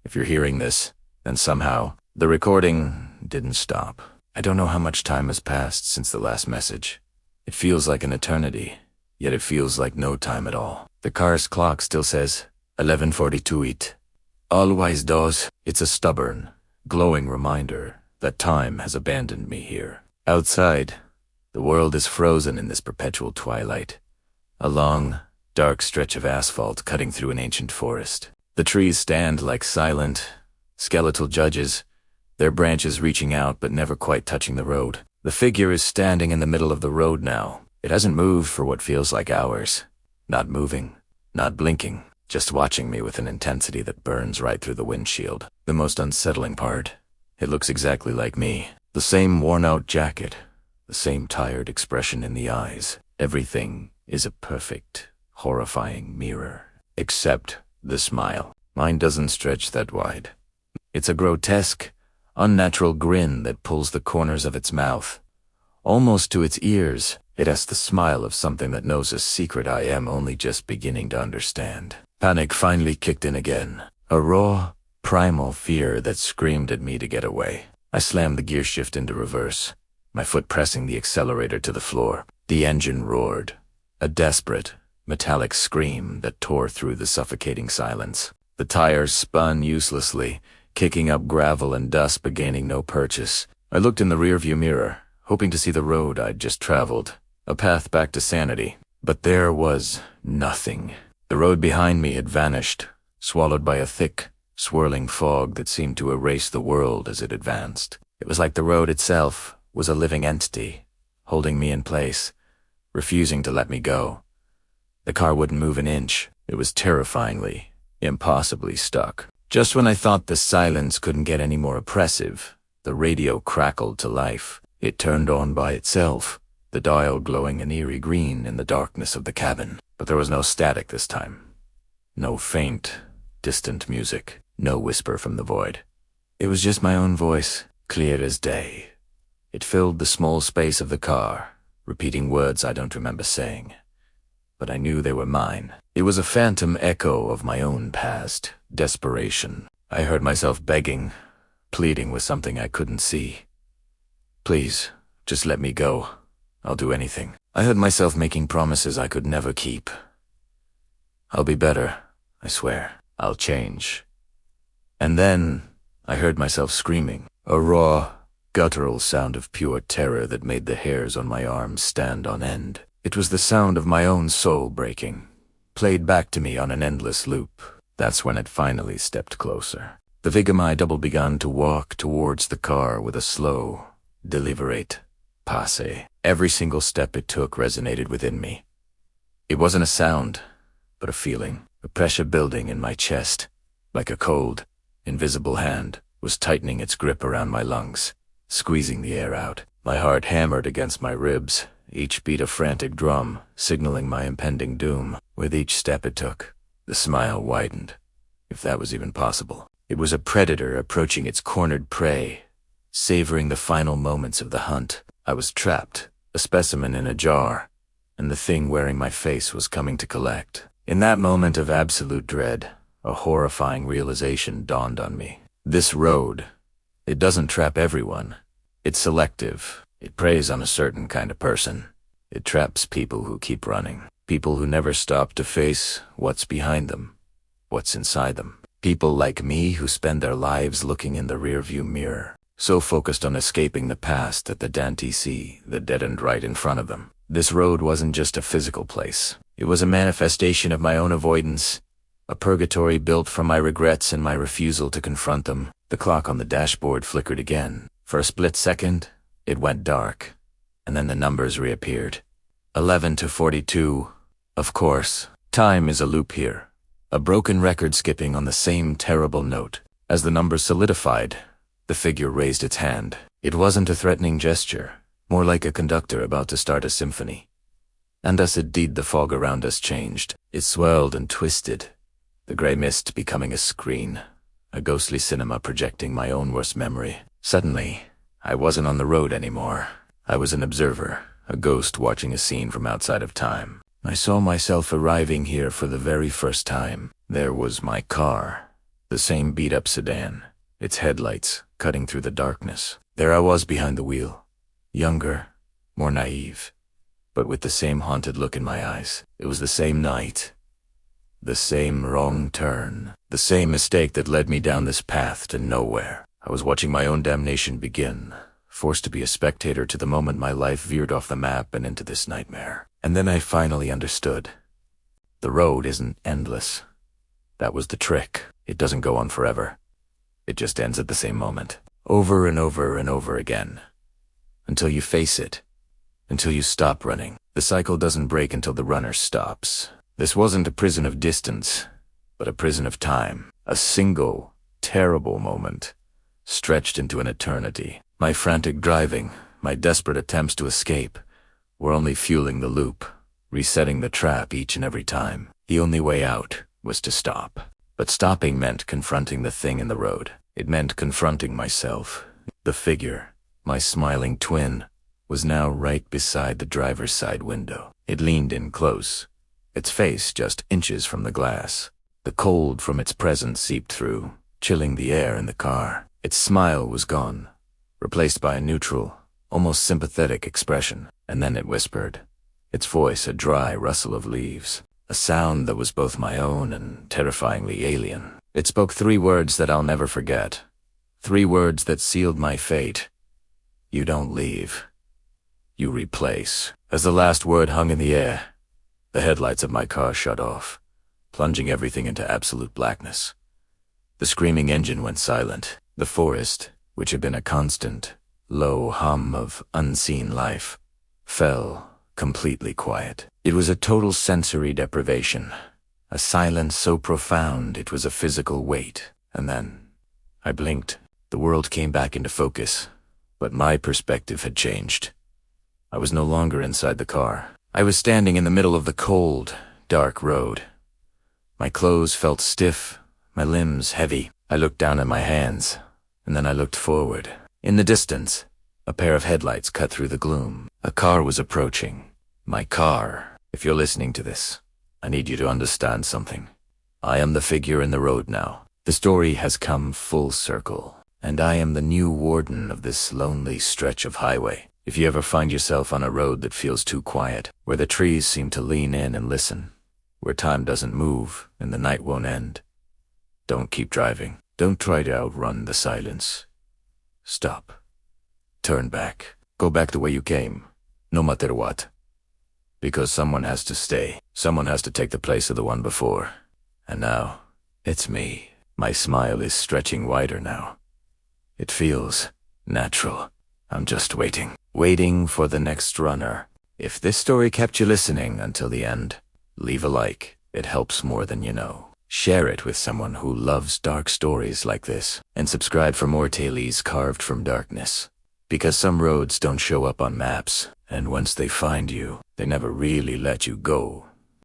If you're hearing this, then somehow the recording didn't stop. I don't know how much time has passed since the last message. It feels like an eternity, yet it feels like no time at all. The car's clock still says 11:42 it. Always does. It's a stubborn, glowing reminder that time has abandoned me here. Outside, the world is frozen in this perpetual twilight. A long, dark stretch of asphalt cutting through an ancient forest. The trees stand like silent, skeletal judges, their branches reaching out but never quite touching the road. The figure is standing in the middle of the road now. It hasn't moved for what feels like hours. Not moving, not blinking, just watching me with an intensity that burns right through the windshield. The most unsettling part, it looks exactly like me. The same worn-out jacket, the same tired expression in the eyes. Everything is a perfect, horrifying mirror. Except the smile. Mine doesn't stretch that wide. It's a grotesque, unnatural grin that pulls the corners of its mouth. Almost to its ears, it has the smile of something that knows a secret I am only just beginning to understand. Panic finally kicked in again. A raw, primal fear that screamed at me to get away. I slammed the gear shift into reverse, my foot pressing the accelerator to the floor. The engine roared. A desperate, metallic scream that tore through the suffocating silence. The tires spun uselessly, kicking up gravel and dust but gaining no purchase. I looked in the rearview mirror, hoping to see the road I'd just traveled, a path back to sanity. But there was nothing. The road behind me had vanished, swallowed by a thick, swirling fog that seemed to erase the world as it advanced. It was like the road itself was a living entity, holding me in place, refusing to let me go. The car wouldn't move an inch. It was terrifyingly, impossibly stuck. Just when I thought the silence couldn't get any more oppressive, the radio crackled to life. It turned on by itself, the dial glowing an eerie green in the darkness of the cabin. But there was no static this time. No faint, distant music. No whisper from the void. It was just my own voice, clear as day. It filled the small space of the car, repeating words I don't remember saying. But I knew they were mine. It was a phantom echo of my own past, desperation. I heard myself begging, pleading with something I couldn't see. Please, just let me go. I'll do anything. I heard myself making promises I could never keep. I'll be better, I swear. I'll change. And then I heard myself screaming, a raw, guttural sound of pure terror that made the hairs on my arms stand on end. It was the sound of my own soul breaking, played back to me on an endless loop. That's when it finally stepped closer. The Vigami double began to walk towards the car with a slow, deliberate passe. Every single step it took resonated within me. It wasn't a sound, but a feeling, a pressure building in my chest, like a cold, invisible hand was tightening its grip around my lungs, squeezing the air out. My heart hammered against my ribs, each beat a frantic drum, signaling my impending doom. With each step it took, the smile widened, if that was even possible. It was a predator approaching its cornered prey, savoring the final moments of the hunt. I was trapped, a specimen in a jar, and the thing wearing my face was coming to collect. In that moment of absolute dread, a horrifying realization dawned on me. This road, it doesn't trap everyone. It's selective. It preys on a certain kind of person. It traps people who keep running. People who never stop to face what's behind them, what's inside them. People like me who spend their lives looking in the rearview mirror, so focused on escaping the past that they can't see the dead-end right in front of them. This road wasn't just a physical place. It was a manifestation of my own avoidance, a purgatory built from my regrets and my refusal to confront them. The clock on the dashboard flickered again. For a split second, it went dark, and then the numbers reappeared. 11:42. Of course, time is a loop here. A broken record skipping on the same terrible note. As the numbers solidified, the figure raised its hand. It wasn't a threatening gesture, more like a conductor about to start a symphony. And as it did, the fog around us changed. It swirled and twisted, the gray mist becoming a screen, a ghostly cinema projecting my own worst memory. Suddenly, I wasn't on the road anymore. I was an observer, a ghost watching a scene from outside of time. I saw myself arriving here for the very first time. There was my car, The same beat-up sedan, its headlights cutting through the darkness. There I was behind the wheel, younger, more naive, but with the same haunted look in my eyes. It was the same night, the same wrong turn, the same mistake that led me down this path to nowhere. I was watching my own damnation begin, forced to be a spectator to the moment my life veered off the map and into this nightmare. And then I finally understood. The road isn't endless. That was the trick. It doesn't go on forever. It just ends at the same moment, over and over and over again, until you face it, until you stop running. The cycle doesn't break until the runner stops. This wasn't a prison of distance, but a prison of time. A single, terrible moment, stretched into an eternity. My frantic driving, my desperate attempts to escape, were only fueling the loop, resetting the trap each and every time. The only way out was to stop. But stopping meant confronting the thing in the road. It meant confronting myself. The figure, my smiling twin, was now right beside the driver's side window. It leaned in close, its face just inches from the glass. The cold from its presence seeped through, chilling the air in the car. Its smile was gone, replaced by a neutral, almost sympathetic expression. And then it whispered, its voice a dry rustle of leaves, a sound that was both my own and terrifyingly alien. It spoke 3 words that I'll never forget, 3 words that sealed my fate. You don't leave. You replace. As the last word hung in the air, the headlights of my car shut off, plunging everything into absolute blackness. The screaming engine went silent. The forest, which had been a constant, low hum of unseen life, fell completely quiet. It was a total sensory deprivation, a silence so profound it was a physical weight. And then, I blinked. The world came back into focus, but my perspective had changed. I was no longer inside the car. I was standing in the middle of the cold, dark road. My clothes felt stiff, my limbs heavy. I looked down at my hands, and then I looked forward. In the distance, a pair of headlights cut through the gloom. A car was approaching. My car. If you're listening to this, I need you to understand something. I am the figure in the road now. The story has come full circle, and I am the new warden of this lonely stretch of highway. If you ever find yourself on a road that feels too quiet, where the trees seem to lean in and listen, where time doesn't move and the night won't end, don't keep driving. Don't try to outrun the silence. Stop. Turn back. Go back the way you came, no matter what. Because someone has to stay. Someone has to take the place of the one before. And now, it's me. My smile is stretching wider now. It feels natural. I'm just waiting. Waiting for the next runner. If this story kept you listening until the end, leave a like. It helps more than you know. Share it with someone who loves dark stories like this. And subscribe for more tales carved from darkness. Because some roads don't show up on maps, and once they find you, they never really let you go.